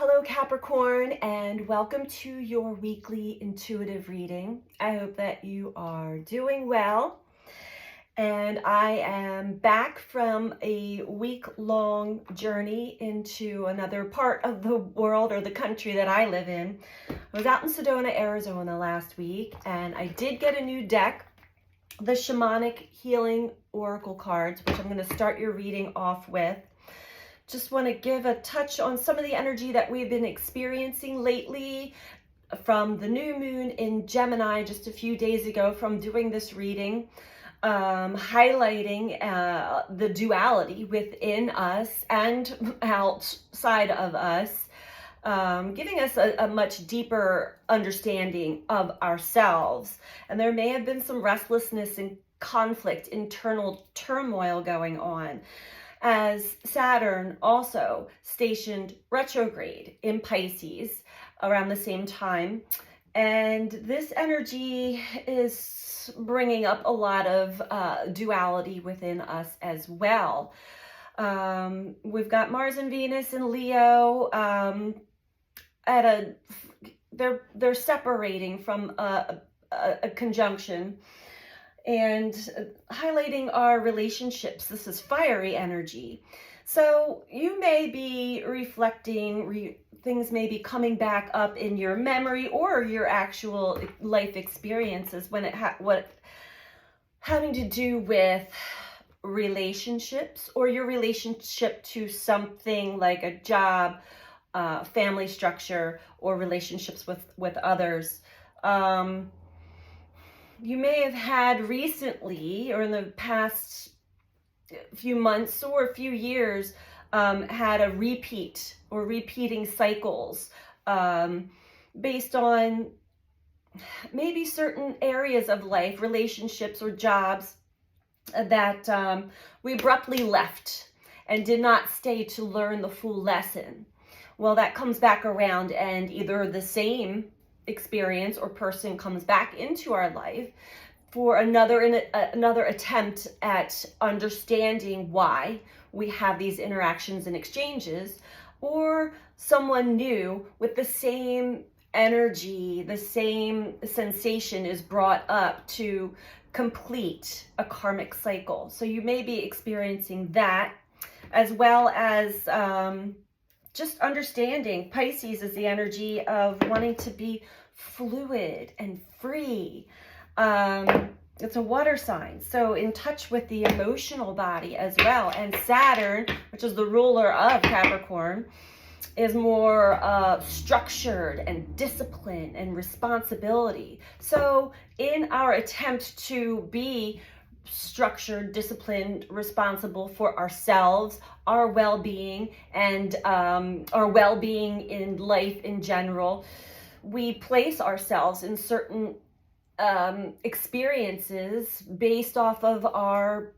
Hello Capricorn, and welcome to your weekly intuitive reading. I hope that you are doing well. And I am back from a week-long journey into another part of the world or the country that I live in. I was out in Sedona, Arizona last week, and I did get a new deck, the Shamanic Healing Oracle cards, which I'm going to start your reading off with. Just want to give a touch on some of the energy that we've been experiencing lately from the new moon in Gemini just a few days ago from doing this reading, highlighting the duality within us and outside of us, giving us a much deeper understanding of ourselves. And there may have been some restlessness and conflict, internal turmoil going on, as Saturn also stationed retrograde in Pisces around the same time. And this energy is bringing up a lot of duality within us as well. We've got Mars and Venus in Leo they're separating from a conjunction and highlighting our relationships. This is fiery energy. So you may be reflecting, things may be coming back up in your memory or your actual life experiences when having to do with relationships or your relationship to something like a job, family structure, or relationships with others. You may have had recently or in the past few months or a few years had a repeat or repeating cycles based on maybe certain areas of life, relationships or jobs that we abruptly left and did not stay to learn the full lesson. Well, that comes back around, and either the same experience or person comes back into our life for another attempt at understanding why we have these interactions and exchanges, or someone new with the same energy, the same sensation is brought up to complete a karmic cycle. So you may be experiencing that, as well as just understanding Pisces is the energy of wanting to be fluid and free. It's a water sign, so in touch with the emotional body as well. And Saturn, which is the ruler of Capricorn, is more structured and discipline and responsibility. So in our attempt to be structured, disciplined, responsible for ourselves, our well-being, and our well-being in life in general, we place ourselves in certain experiences based off of our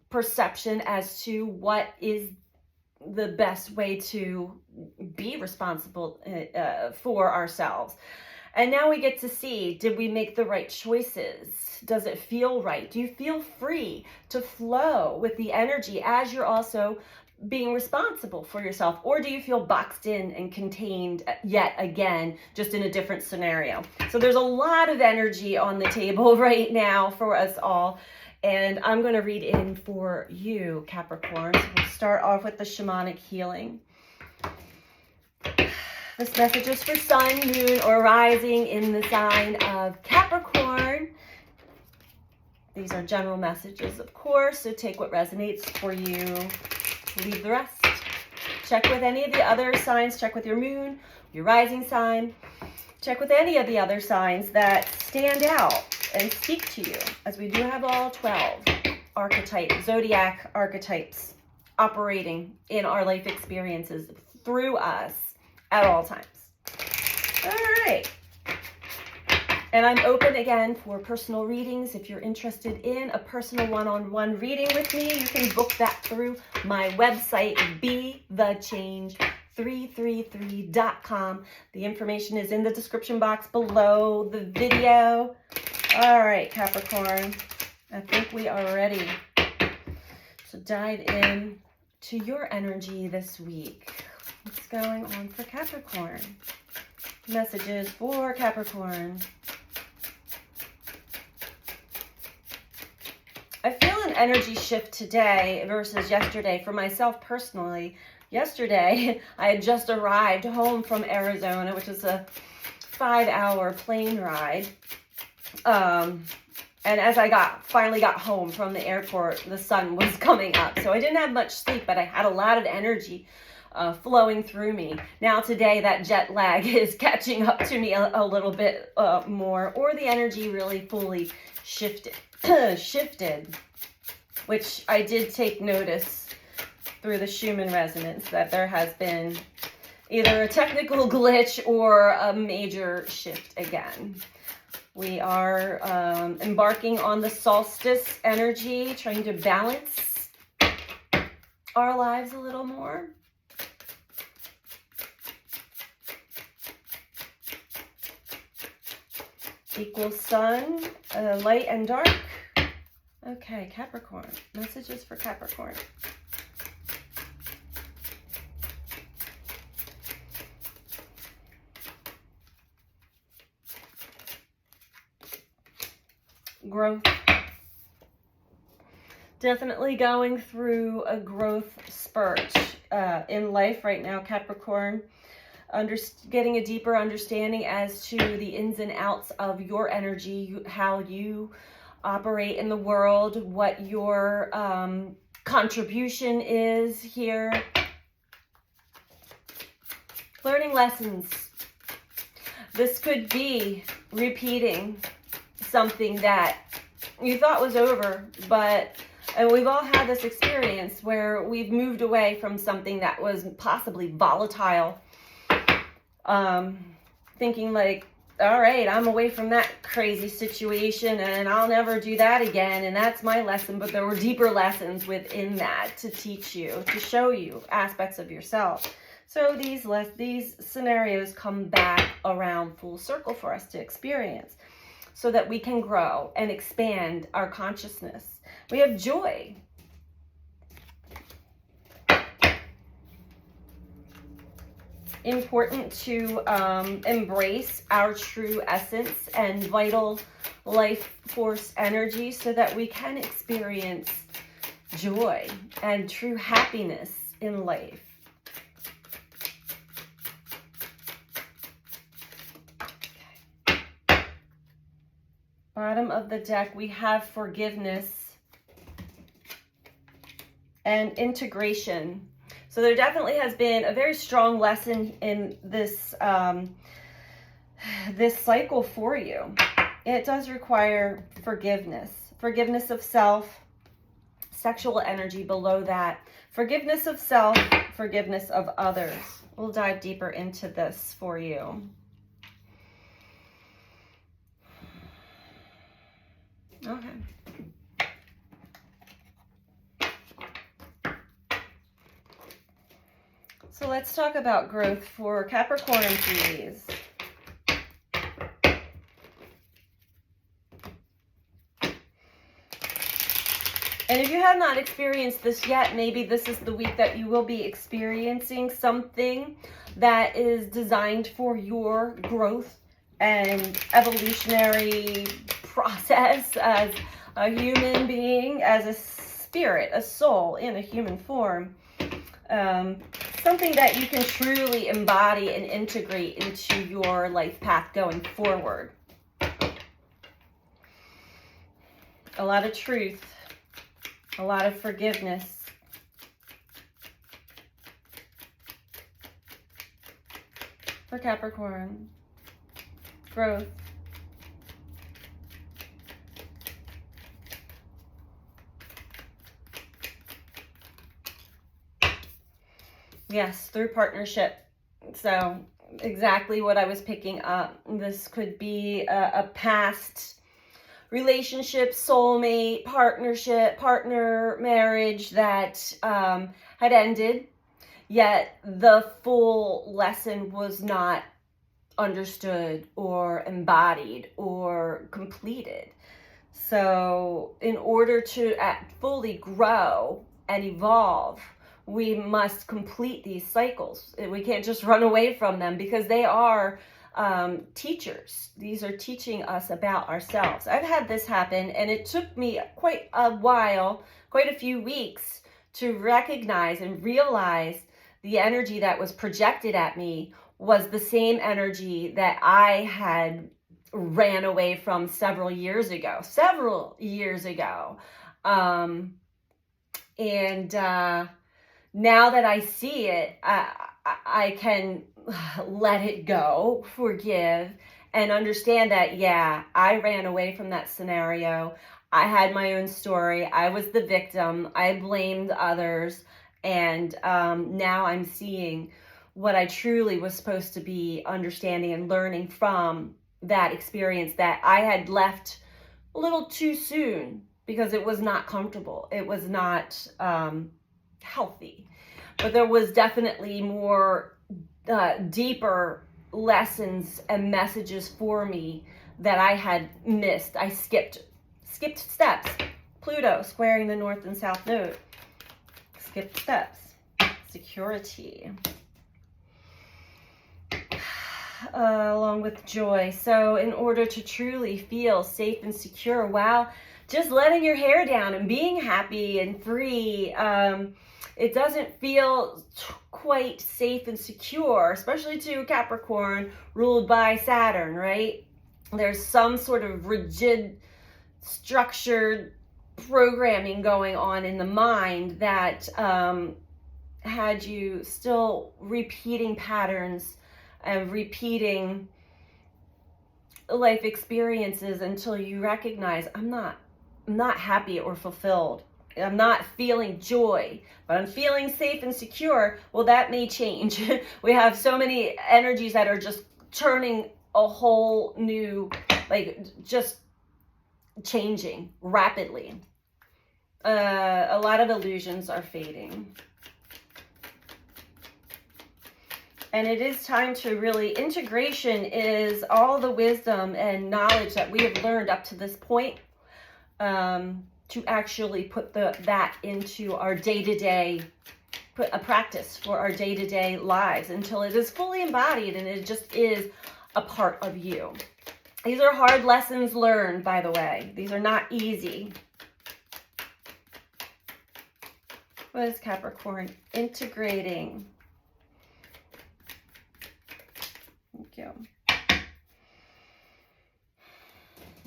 perception as to what is the best way to be responsible for ourselves. And now we get to see, did we make the right choices? Does it feel right? Do you feel free to flow with the energy as you're also being responsible for yourself? Or do you feel boxed in and contained yet again, just in a different scenario? So there's a lot of energy on the table right now for us all. And I'm going to read in for you, Capricorn. So we'll start off with the shamanic healing. This message is for sun, moon, or rising in the sign of Capricorn. These are general messages, of course, so take what resonates for you. Leave the rest. Check with any of the other signs. Check with your moon, your rising sign. Check with any of the other signs that stand out and speak to you, as we do have all 12 zodiac archetypes operating in our life experiences through us at all times. All right. And I'm open again for personal readings. If you're interested in a personal one-on-one reading with me, you can book that through my website, BeTheChange333.com. The information is in the description box below the video. All right, Capricorn, I think we are ready to dive in to your energy this week. Let's going on for Capricorn? Messages for Capricorn. I feel an energy shift today versus yesterday. For myself personally, yesterday I had just arrived home from Arizona, which is a 5-hour plane ride. And as I finally got home from the airport, the sun was coming up. So I didn't have much sleep, but I had a lot of energy flowing through me. Now today, that jet lag is catching up to me a little bit more, or the energy really fully shifted, which I did take notice through the Schumann resonance that there has been either a technical glitch or a major shift again. We are embarking on the solstice energy, trying to balance our lives a little more. Equal sun, light and dark. Okay, Capricorn. Messages for Capricorn. Growth. Definitely going through a growth spurt in life right now, Capricorn. Getting a deeper understanding as to the ins and outs of your energy, how you operate in the world, what your contribution is here. Learning lessons. This could be repeating something that you thought was over, and we've all had this experience where we've moved away from something that was possibly volatile, thinking like, all right, I'm away from that crazy situation and I'll never do that again, and that's my lesson. But there were deeper lessons within that to teach you, to show you aspects of yourself. So these scenarios come back around full circle for us to experience, so that we can grow and expand our consciousness. We have joy. Important to embrace our true essence and vital life force energy, so that we can experience joy and true happiness in life. Bottom of the deck, we have forgiveness and integration. So there definitely has been a very strong lesson in this this cycle for you. It does require forgiveness. Forgiveness of self, sexual energy below that. Forgiveness of self, forgiveness of others. We'll dive deeper into this for you. Okay. So let's talk about growth for Capricorn, please. And if you have not experienced this yet, maybe this is the week that you will be experiencing something that is designed for your growth and evolutionary process as a human being, as a spirit, a soul in a human form. Something that you can truly embody and integrate into your life path going forward. A lot of truth, a lot of forgiveness. For Capricorn, growth. Yes, through partnership. So exactly what I was picking up. This could be a past relationship, soulmate, partnership, partner, marriage that had ended, yet the full lesson was not understood or embodied or completed. So in order to fully grow and evolve, we must complete these cycles. We can't just run away from them, because they are teachers. These are teaching us about ourselves. I've had this happen, and it took me quite a while, quite a few weeks, to recognize and realize the energy that was projected at me was the same energy that I had ran away from several years ago. And now that I see it, I can let it go, forgive, and understand that, yeah, I ran away from that scenario. I had my own story. I was the victim. I blamed others. And now I'm seeing what I truly was supposed to be understanding and learning from that experience that I had left a little too soon, because it was not comfortable. It was not healthy. But there was definitely more deeper lessons and messages for me that I had missed. I skipped steps. Pluto squaring the north and south node. Skipped steps. Security. Along with joy. So in order to truly feel safe and secure while just letting your hair down and being happy and free, it doesn't feel quite safe and secure, especially to Capricorn ruled by Saturn, right? There's some sort of rigid, structured programming going on in the mind that had you still repeating patterns and repeating life experiences until you recognize, I'm not happy or fulfilled. I'm not feeling joy, but I'm feeling safe and secure. Well, that may change. We have so many energies that are just turning a whole new, like, just changing rapidly. A lot of illusions are fading. And it is time to really, integration is all the wisdom and knowledge that we have learned up to this point, to actually put that into our day-to-day, put a practice for our day-to-day lives until it is fully embodied and it just is a part of you. These are hard lessons learned, by the way. These are not easy. What is Capricorn? Integrating. Thank you.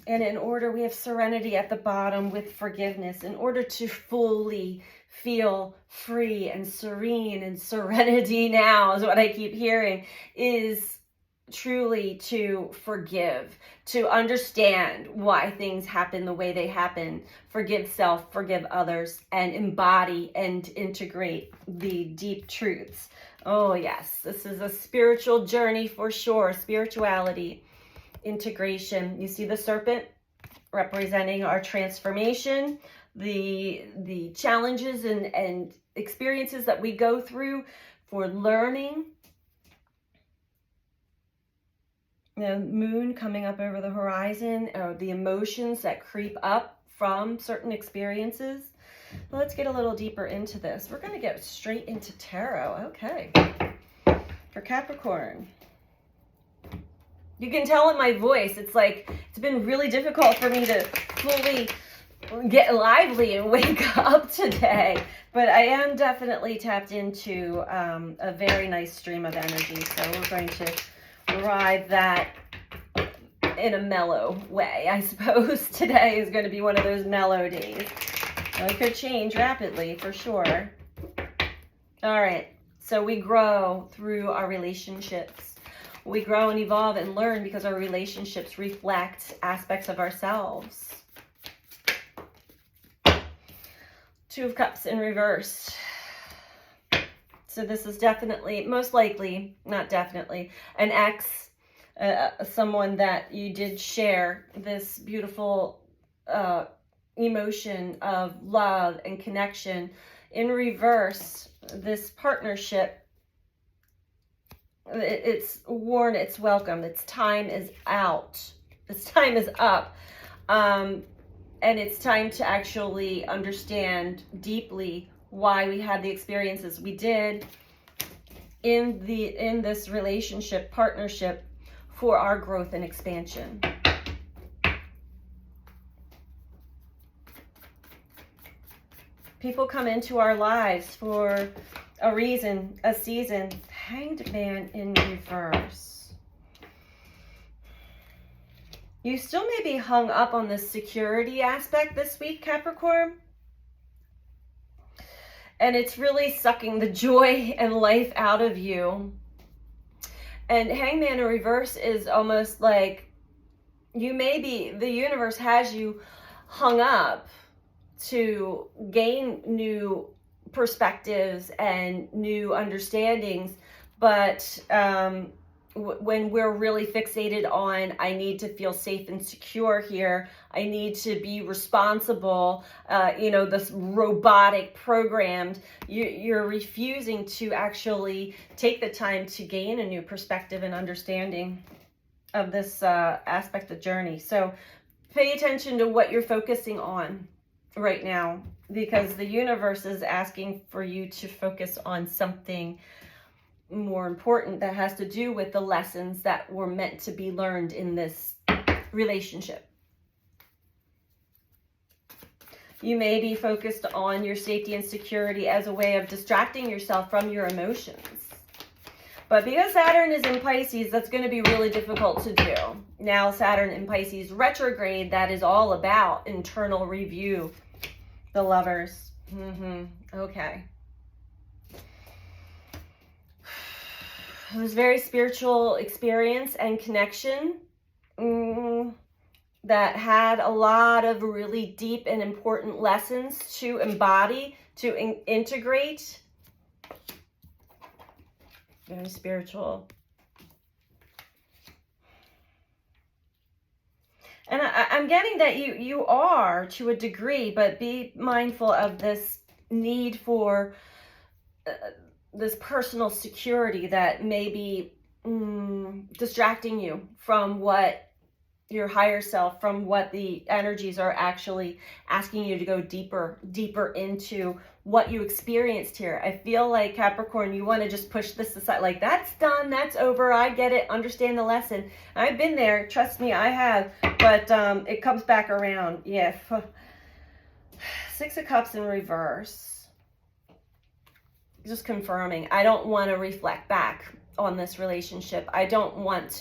And in order, we have serenity at the bottom with forgiveness. In order to fully feel free and serene and serenity now, is what I keep hearing, is truly to forgive, to understand why things happen the way they happen, forgive self, forgive others, and embody and integrate the deep truths. Oh yes, this is a spiritual journey for sure. Spirituality. Integration. You see the serpent representing our transformation, the challenges and experiences that we go through for learning. The moon coming up over the horizon, or the emotions that creep up from certain experiences. Well, let's get a little deeper into this. We're going to get straight into tarot. Okay. For Capricorn. You can tell in my voice, it's like, it's been really difficult for me to fully get lively and wake up today. But I am definitely tapped into a very nice stream of energy. So we're going to ride that in a mellow way. I suppose today is going to be one of those mellow days. It could change rapidly, for sure. All right. So we grow through our relationships. We grow and evolve and learn because our relationships reflect aspects of ourselves. Two of Cups in reverse. So this is definitely, most likely, not definitely, an ex, someone that you did share this beautiful emotion of love and connection. In reverse, this partnership, it's worn its welcome. Its time is out. Its time is up. And it's time to actually understand deeply why we had the experiences we did in this relationship, partnership, for our growth and expansion. People come into our lives for a reason, a season. Hanged Man in reverse. You still may be hung up on the security aspect this week, Capricorn. And it's really sucking the joy and life out of you. And Hangman in reverse is almost like the universe has you hung up to gain new perspectives and new understandings. But when we're really fixated on, I need to feel safe and secure here, I need to be responsible, this robotic programmed, you're refusing to actually take the time to gain a new perspective and understanding of this aspect of the journey. So pay attention to what you're focusing on right now, because the universe is asking for you to focus on something more important that has to do with the lessons that were meant to be learned in this relationship. You may be focused on your safety and security as a way of distracting yourself from your emotions. But because Saturn is in Pisces, that's going to be really difficult to do. Now Saturn in Pisces retrograde, that is all about internal review. The Lovers. Okay. It was very spiritual experience and connection that had a lot of really deep and important lessons to embody, to integrate. Very spiritual. And I'm getting that you are to a degree, but be mindful of this need for this personal security that may be distracting you from what your higher self, from what the energies are actually asking you to go deeper into what you experienced here. I feel like, Capricorn, you want to just push this aside, like, that's done, that's over, I get it, understand the lesson. I've been there, trust me, I have, but it comes back around. Yeah. Six of Cups in reverse. Just confirming, I don't want to reflect back on this relationship. I want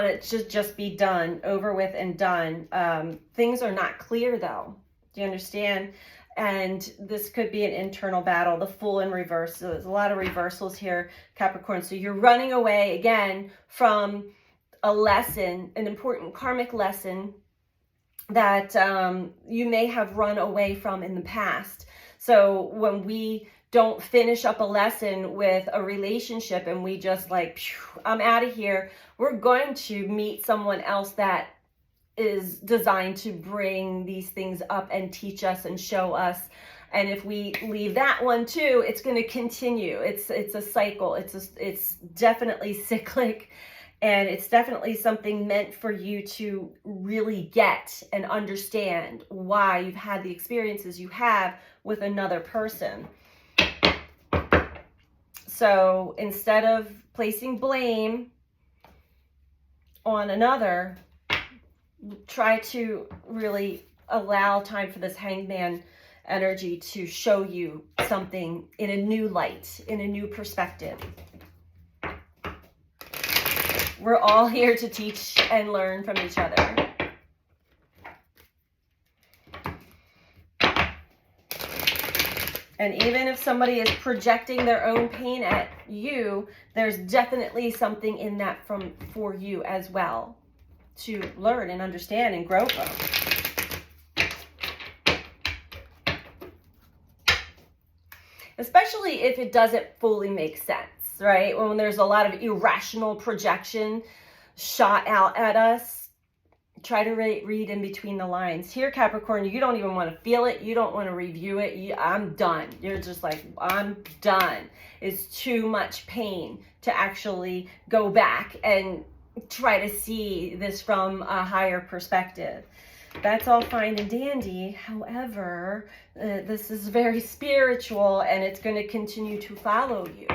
it to just be done, over with and done. Things are not clear though. Do you understand? And this could be an internal battle, the Fool in reverse. So there's a lot of reversals here, Capricorn. So you're running away again from a lesson, an important karmic lesson that you may have run away from in the past. So when we don't finish up a lesson with a relationship and we just like, I'm out of here, we're going to meet someone else that is designed to bring these things up and teach us and show us. And if we leave that one too, it's going to continue. It's a cycle. It's definitely cyclic, and it's definitely something meant for you to really get and understand why you've had the experiences you have with another person. So instead of placing blame on another, try to really allow time for this Hangman energy to show you something in a new light, in a new perspective. We're all here to teach and learn from each other. And even if somebody is projecting their own pain at you, there's definitely something in that for you as well, to learn and understand and grow from. Especially if it doesn't fully make sense, right? When there's a lot of irrational projection shot out at us, try to read in between the lines. Here, Capricorn, you don't even want to feel it. You don't want to review it. I'm done. You're just like, I'm done. It's too much pain to actually go back and try to see this from a higher perspective. That's all fine and dandy. However, this is very spiritual, and it's going to continue to follow you.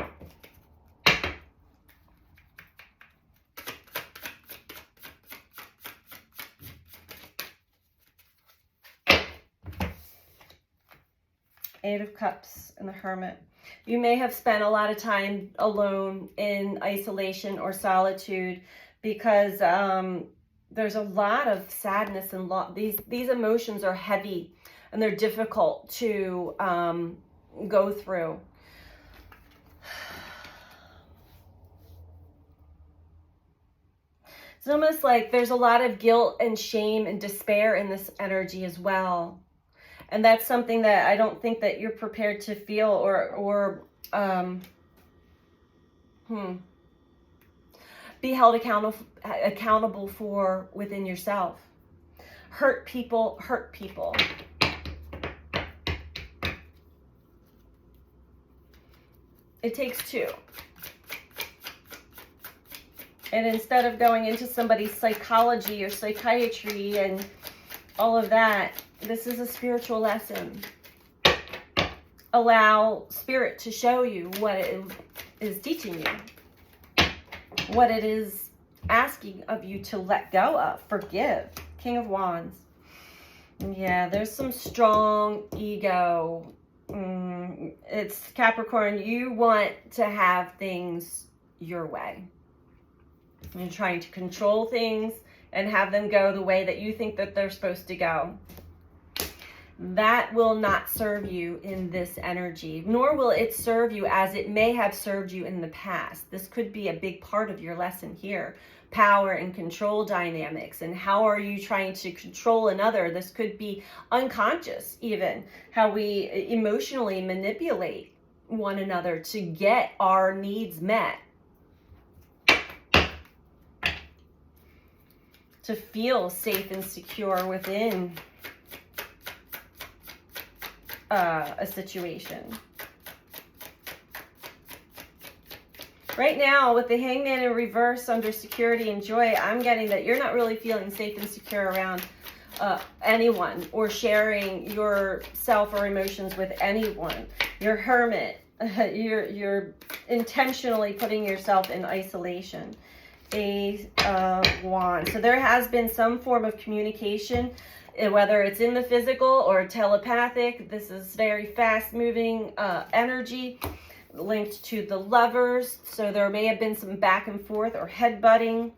Eight of Cups and the Hermit. You may have spent a lot of time alone in isolation or solitude because there's a lot of sadness and these emotions are heavy and they're difficult to go through. It's almost like there's a lot of guilt and shame and despair in this energy as well. And that's something that I don't think that you're prepared to feel or be held accountable for within yourself. Hurt people hurt people. It takes two. And instead of going into somebody's psychology or psychiatry and all of that, this is a spiritual lesson. Allow Spirit to show you what it is teaching you. What it is asking of you to let go of. Forgive. King of Wands. Yeah, there's some strong ego. It's Capricorn. You want to have things your way. You're trying to control things and have them go the way that you think that they're supposed to go. That will not serve you in this energy, nor will it serve you as it may have served you in the past. This could be a big part of your lesson here. Power and control dynamics, and how are you trying to control another? This could be unconscious even, how we emotionally manipulate one another to get our needs met. To feel safe and secure within a situation. Right now, with the Hangman in reverse under security and joy, I'm getting that you're not really feeling safe and secure around anyone or sharing yourself or emotions with anyone. You're hermit. You're intentionally putting yourself in isolation. Ace of Wands. So there has been some form of communication, whether it's in the physical or telepathic. This is very fast moving energy linked to the Lovers. So there may have been some back and forth or headbutting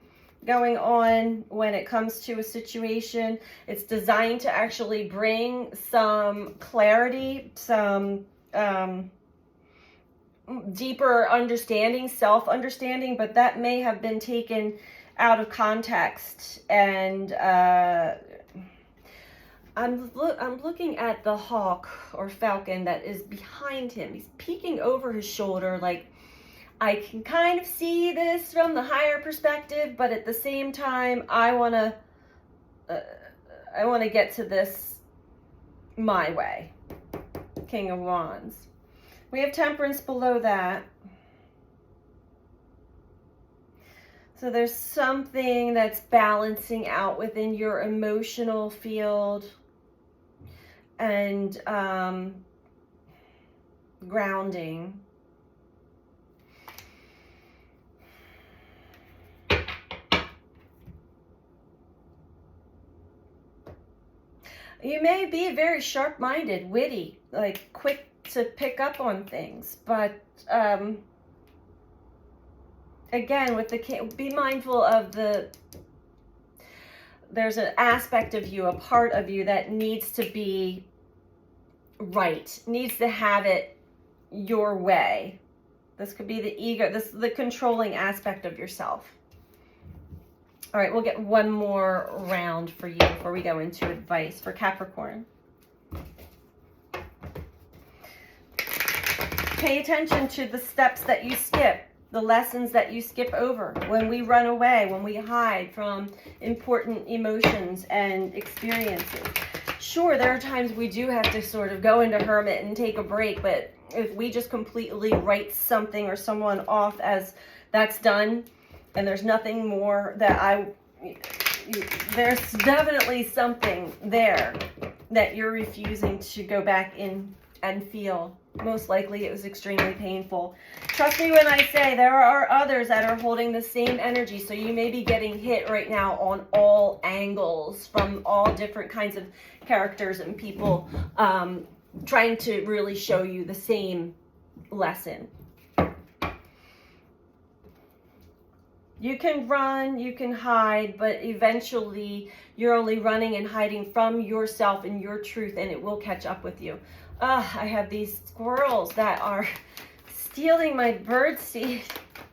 going on when it comes to a situation. It's designed to actually bring some clarity, some deeper understanding, self-understanding, but that may have been taken out of context. And I'm looking at the hawk or falcon that is behind him. He's peeking over his shoulder, like I can kind of see this from the higher perspective, but at the same time, I want to get to this my way. King of Wands. We have Temperance below that. So there's something that's balancing out within your emotional field and grounding. You may be very sharp-minded, witty, like quick to pick up on things, but again, with the king, be mindful of there's an aspect of you, a part of you that needs to be right, needs to have it your way. This could be the ego, this is the controlling aspect of yourself. All right, we'll get one more round for you before we go into advice for Capricorn. Pay attention to the steps that you skip, the lessons that you skip over, when we run away, when we hide from important emotions and experiences. Sure, there are times we do have to sort of go into hermit and take a break, but if we just completely write something or someone off as that's done, and there's nothing more that there's definitely something there that you're refusing to go back in and feel. Most likely it was extremely painful. Trust me when I say there are others that are holding the same energy. So you may be getting hit right now on all angles from all different kinds of characters and people trying to really show you the same lesson. You can run, you can hide, but eventually you're only running and hiding from yourself and your truth, and it will catch up with you. I have these squirrels that are stealing my birdseed.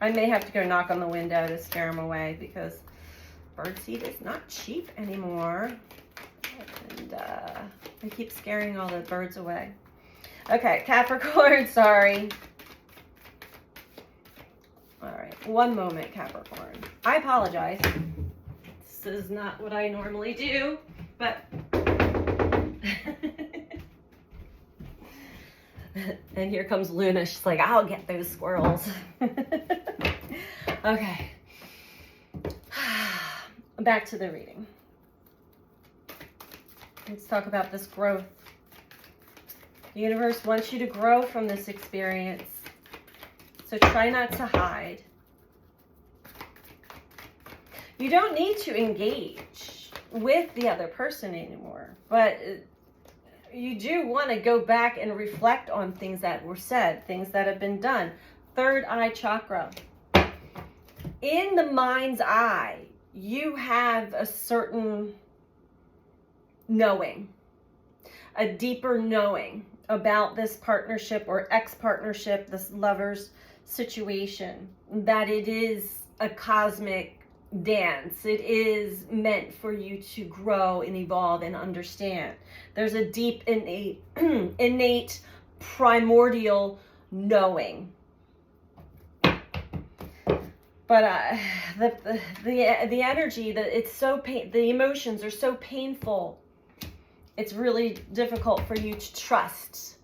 I may have to go knock on the window to scare them away because birdseed is not cheap anymore. And I keep scaring all the birds away. Okay, Capricorn, sorry. All right, one moment, Capricorn. I apologize. This is not what I normally do, but... And here comes Luna. She's like, I'll get those squirrels. Okay. Back to the reading. Let's talk about this growth. The universe wants you to grow from this experience. So try not to hide. You don't need to engage with the other person anymore, but you do want to go back and reflect on things that were said, things that have been done. Third eye chakra. In the mind's eye, you have a certain knowing, a deeper knowing about this partnership or ex-partnership, this lover's situation, that it is a cosmic dance. It is meant for you to grow and evolve and understand. There's a deep, innate, primordial knowing. But the energy, it's so the emotions are so painful. It's really difficult for you to trust,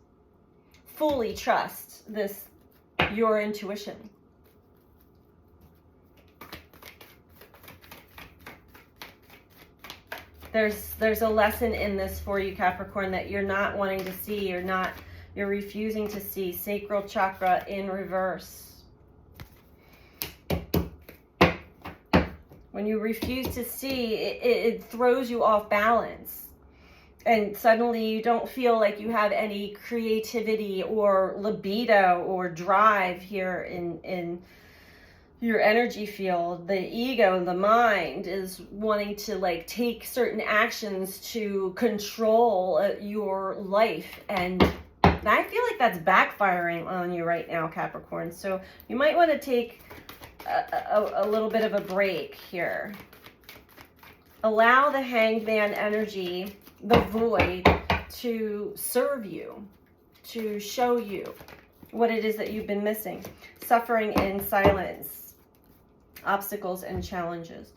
fully trust your intuition. There's a lesson in this for you, Capricorn, that you're not wanting to see, you're refusing to see. Sacral chakra in reverse. When you refuse to see, it throws you off balance. And suddenly you don't feel like you have any creativity or libido or drive here in your energy field. The ego, the mind, is wanting to like take certain actions to control your life. And I feel like that's backfiring on you right now, Capricorn. So you might want to take a little bit of a break here. Allow the Hanged Man energy, the void, to serve you, to show you what it is that you've been missing. Suffering in silence, obstacles and challenges.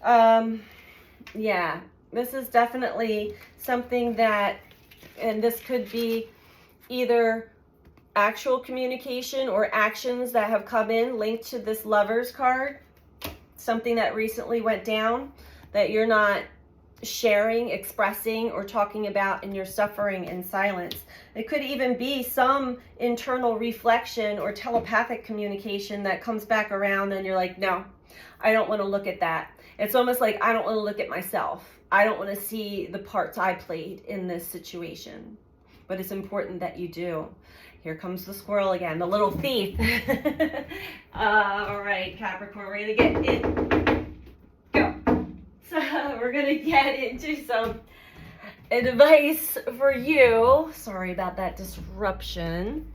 Yeah, this is definitely something that, and this could be either actual communication or actions that have come in linked to this Lover's card, something that recently went down that you're not sharing, expressing, or talking about, and you're suffering in silence. It could even be some internal reflection or telepathic communication that comes back around and you're like, no, I don't want to look at that. It's almost like I don't want to look at myself. I don't want to see the parts I played in this situation. But it's important that you do. Here comes the squirrel again, the little thief. All right, Capricorn, we're going to get in. Go. So we're going to get into some advice for you. Sorry about that disruption.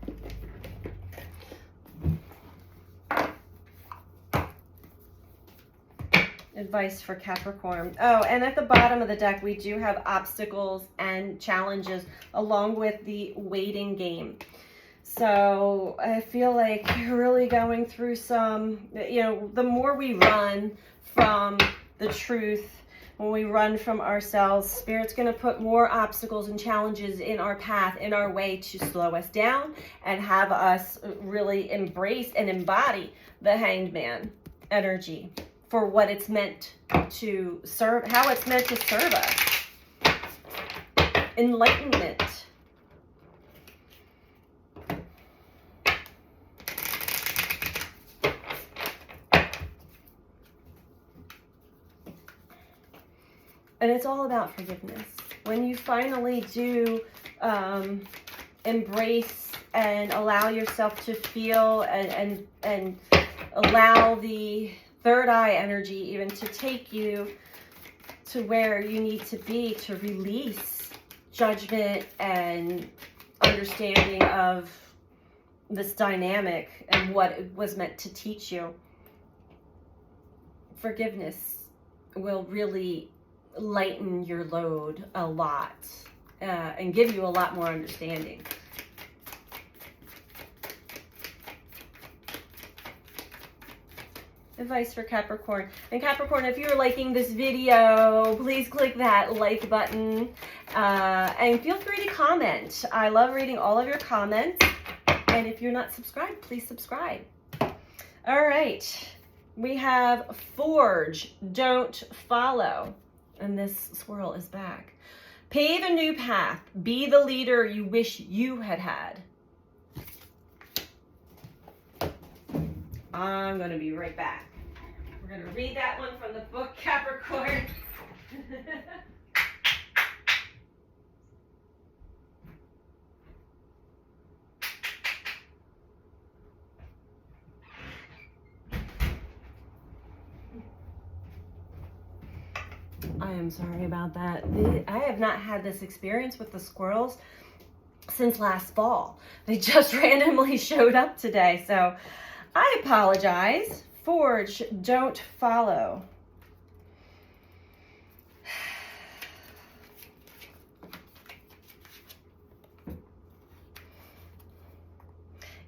Advice for Capricorn. Oh, and at the bottom of the deck, we do have obstacles and challenges along with the waiting game. So I feel like you're really going through some, the more we run from the truth, when we run from ourselves, Spirit's going to put more obstacles and challenges in our path, in our way, to slow us down and have us really embrace and embody the Hanged Man energy. for what it's meant to serve, how it's meant to serve us. Enlightenment. And it's all about forgiveness. When you finally do embrace and allow yourself to feel and allow the third eye energy even to take you to where you need to be to release judgment and understanding of this dynamic and what it was meant to teach you, forgiveness will really lighten your load a lot and give you a lot more understanding. Advice for Capricorn. And Capricorn, if you're liking this video, please click that like button and feel free to comment. I love reading all of your comments. And if you're not subscribed, please subscribe. All right. We have Forge, Don't Follow. And this swirl is back. Pave a new path. Be the leader you wish you had had. I'm going to be right back. We're going to read that one from the book, Capricorn. I am sorry about that. I have not had this experience with the squirrels since last fall. They just randomly showed up today, so I apologize. Forge, don't follow.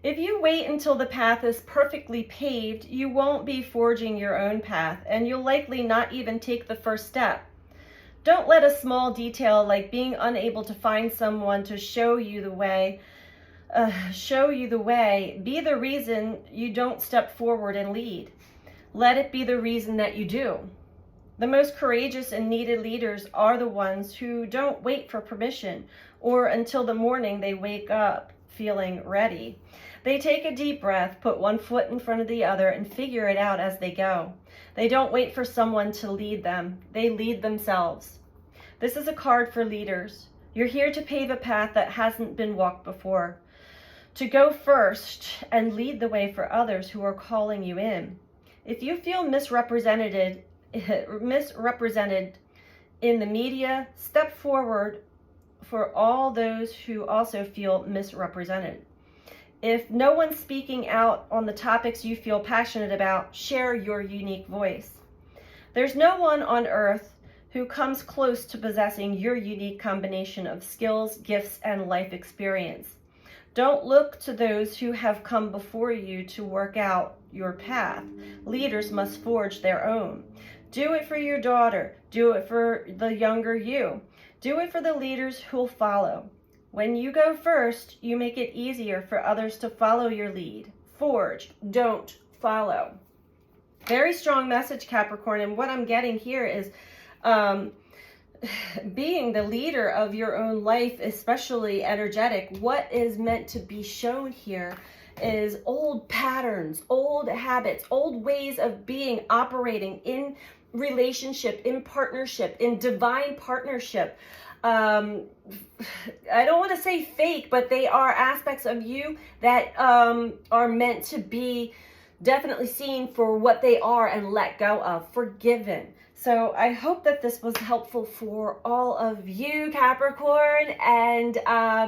If you wait until the path is perfectly paved, you won't be forging your own path, and you'll likely not even take the first step. Don't let a small detail like being unable to find someone to show you the way be the reason you don't step forward and lead. Let it be the reason that you do. The most courageous and needed leaders are the ones who don't wait for permission or until the morning they wake up feeling ready. They take a deep breath, put one foot in front of the other, and figure it out as they go. They don't wait for someone to lead them. They lead themselves. This is a card for leaders. You're here to pave a path that hasn't been walked before. To go first and lead the way for others who are calling you in. If you feel misrepresented in the media, step forward for all those who also feel misrepresented. If no one's speaking out on the topics you feel passionate about, share your unique voice. There's no one on earth who comes close to possessing your unique combination of skills, gifts, and life experience. Don't look to those who have come before you to work out your path. Leaders must forge their own. Do it for your daughter. Do it for the younger you. Do it for the leaders who'll follow. When you go first, you make it easier for others to follow your lead. Forge, don't follow. Very strong message, Capricorn. And what I'm getting here is being the leader of your own life, especially energetic. What is meant to be shown here is old patterns, old habits, old ways of being, operating in relationship, in partnership, in divine partnership. I don't want to say fake, but they are aspects of you that are meant to be definitely seen for what they are and let go of, forgiven. So I hope that this was helpful for all of you, Capricorn, and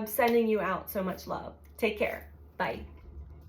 sending you out so much love. Take care. Bye.